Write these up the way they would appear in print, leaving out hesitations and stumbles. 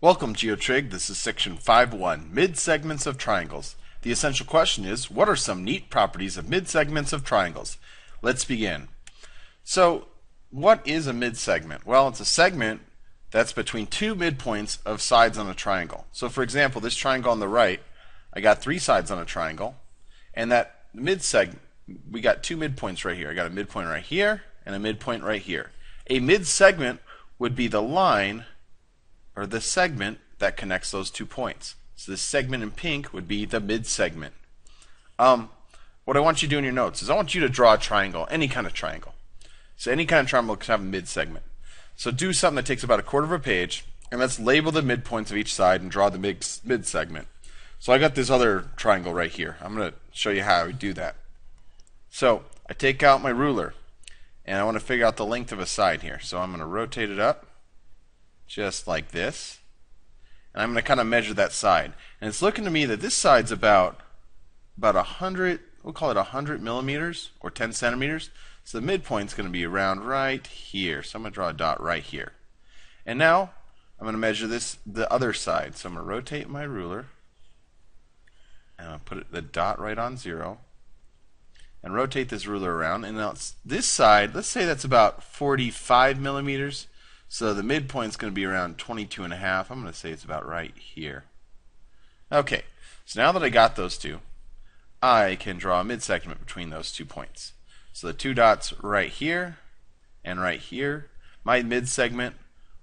Welcome, GeoTrig. This is section 5.1, Mid-segments of triangles. The essential question is, what are some neat properties of mid-segments of triangles? Let's begin. So, what is a mid-segment? Well, it's a segment that's between two midpoints of sides on a triangle. So, for example, this triangle on the right, I got three sides on a triangle, and that mid-segment, we got two midpoints right here. I got a midpoint right here and a midpoint right here. A mid-segment would be the line or the segment that connects those 2 points. So this segment in pink would be the mid-segment. What I want you to do in your notes is I want you to draw a triangle, any kind of triangle. So any kind of triangle can have a mid-segment. So do something that takes about a quarter of a page, and let's label the midpoints of each side and draw the mid-segment. So I got this other triangle right here. I'm going to show you how I would do that. So I take out my ruler, and I want to figure out the length of a side here. So I'm going to rotate it up just like this, and I'm going to kind of measure that side, and it's looking to me that this side's about 100, we'll call it 100 millimeters or 10 centimeters. So the midpoint's going to be around right here. So I'm going to draw a dot right here, and now I'm going to measure the other side. So I'm going to rotate my ruler, and I'll put the dot right on 0, and rotate this ruler around, and now this side, let's say that's about 45 millimeters. So the midpoint's going to be around 22 and a half. I'm going to say it's about right here. Okay, so now that I got those two, I can draw a mid-segment between those 2 points. So the 2 dots right here and right here, my mid-segment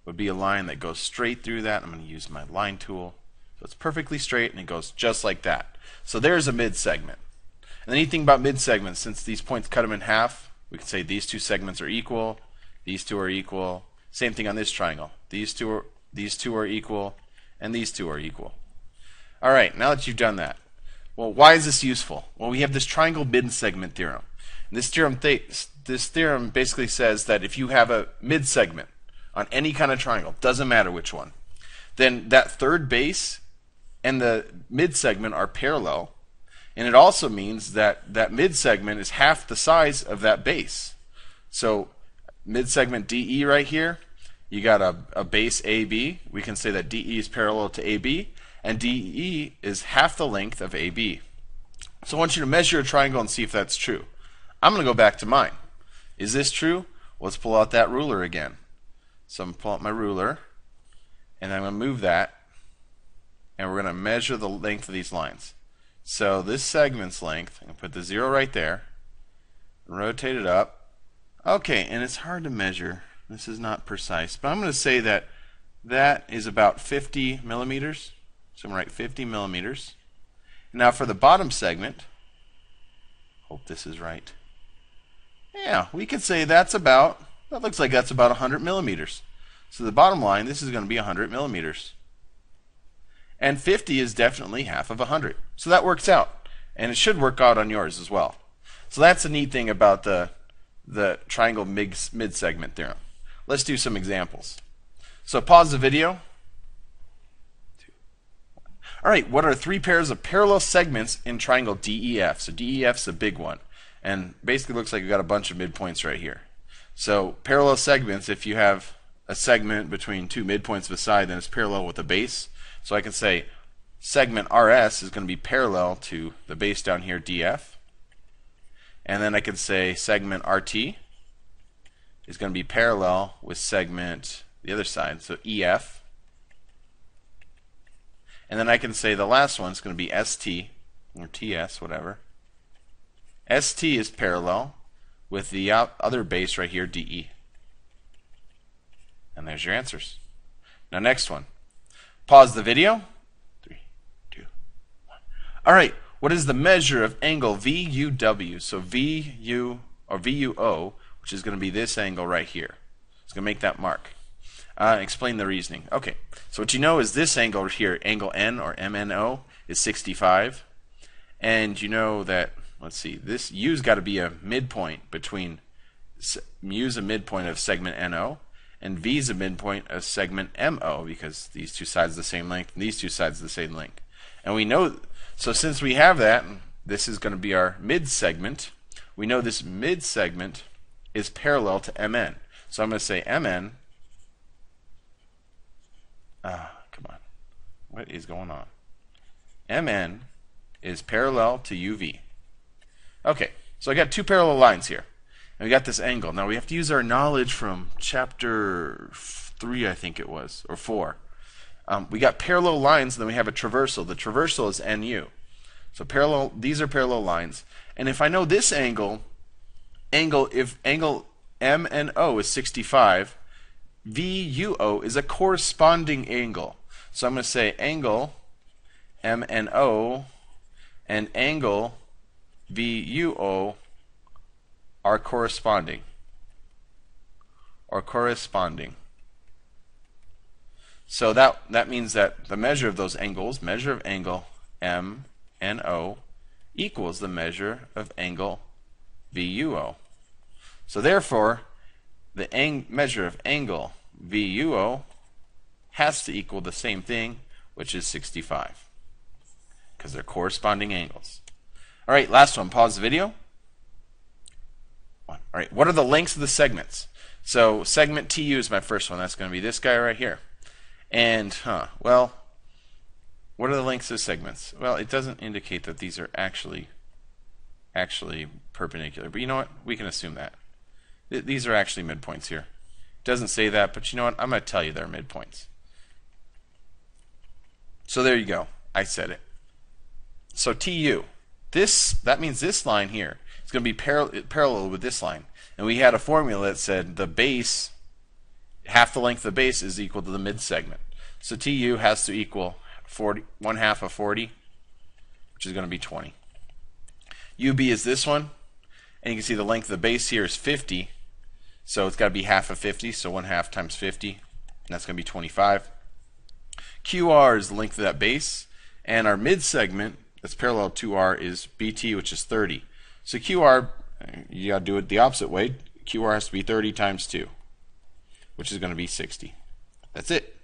would be a line that goes straight through that. I'm going to use my line tool. So it's perfectly straight and it goes just like that. So there's a mid-segment. And the neat thing about mid-segments, since these points cut them in half, we can say these two segments are equal, these two are equal. Same thing on this triangle. These two are equal, and these two are equal. All right, now that you've done that, well, why is this useful? Well, we have this triangle mid-segment theorem. And this theorem basically says that if you have a mid-segment on any kind of triangle, doesn't matter which one, then that third base and the mid-segment are parallel, and it also means that that mid-segment is half the size of that base. So mid-segment DE right here, you got a base AB. We can say that DE is parallel to AB, and DE is half the length of AB. So I want you to measure a triangle and see if that's true. I'm going to go back to mine. Is this true? Let's pull out that ruler again. So I'm going to pull out my ruler, and I'm going to move that, and we're going to measure the length of these lines. So this segment's length, I'm going to put the 0 right there, rotate it up. Okay, and it's hard to measure. This is not precise, but I'm going to say that that is about 50 millimeters. So I'm going to write 50 millimeters. Now for the bottom segment, hope this is right. Yeah, we could say that looks like that's about 100 millimeters. So the bottom line, this is going to be 100 millimeters. And 50 is definitely half of 100. So that works out. And it should work out on yours as well. So that's the neat thing about the triangle mid-segment theorem. Let's do some examples. So pause the video. 2, 1. All right, what are 3 pairs of parallel segments in triangle DEF? So DEF is a big one, and basically looks like we've got a bunch of midpoints right here. So parallel segments, if you have a segment between 2 midpoints of a side, then it's parallel with a base. So I can say segment RS is going to be parallel to the base down here, DF. And then I can say segment RT is going to be parallel with segment the other side, so EF. And then I can say the last one is going to be ST or TS, whatever. ST is parallel with the other base right here, DE. And there's your answers. Now next one. Pause the video. 3, 2, 1. All right. What is the measure of angle VUW? So VU or VUO, which is going to be this angle right here. It's going to make that mark. Explain the reasoning. Okay, so what you know is this angle here, angle N or MNO, is 65. And you know that, let's see, this U's got to be a midpoint between, U's a midpoint of segment NO, and V's a midpoint of segment MO, because these two sides are the same length, and these two sides are the same length. And we know, so since we have that, this is going to be our mid-segment. We know this mid-segment is parallel to MN. So I'm going to say MN, come on, What is going on? MN is parallel to UV. Okay, so I got two parallel lines here. And we got this angle. Now we have to use our knowledge from chapter 3, I think it was, or 4. We got parallel lines, and then we have a traversal. The traversal is NU. So these are parallel lines. And if I know this if angle MNO is 65, VUO is a corresponding angle. So I'm going to say angle MNO and angle VUO are corresponding. So that means that the measure of those angles, measure of angle MNO, equals the measure of angle VUO. So therefore, the measure of angle VUO has to equal the same thing, which is 65, because they're corresponding angles. All right, last one. Pause the video. All right, what are the lengths of the segments? So segment TU is my first one. That's going to be this guy right here. And, well, what are the lengths of segments? Well, it doesn't indicate that these are actually perpendicular. But you know what? We can assume that. These are actually midpoints here. It doesn't say that, but you know what? I'm going to tell you they're midpoints. So there you go. I said it. So TU. That means this line here is going to be parallel with this line. And we had a formula that said the base, half the length of the base is equal to the mid-segment. So TU has to equal 1/2 of 40, which is going to be 20. UB is this one. And you can see the length of the base here is 50. So it's got to be half of 50. So 1/2 times 50. And that's going to be 25. QR is the length of that base. And our mid-segment that's parallel to R is BT, which is 30. So QR, you got to do it the opposite way. QR has to be 30 times 2, which is going to be 60. That's it.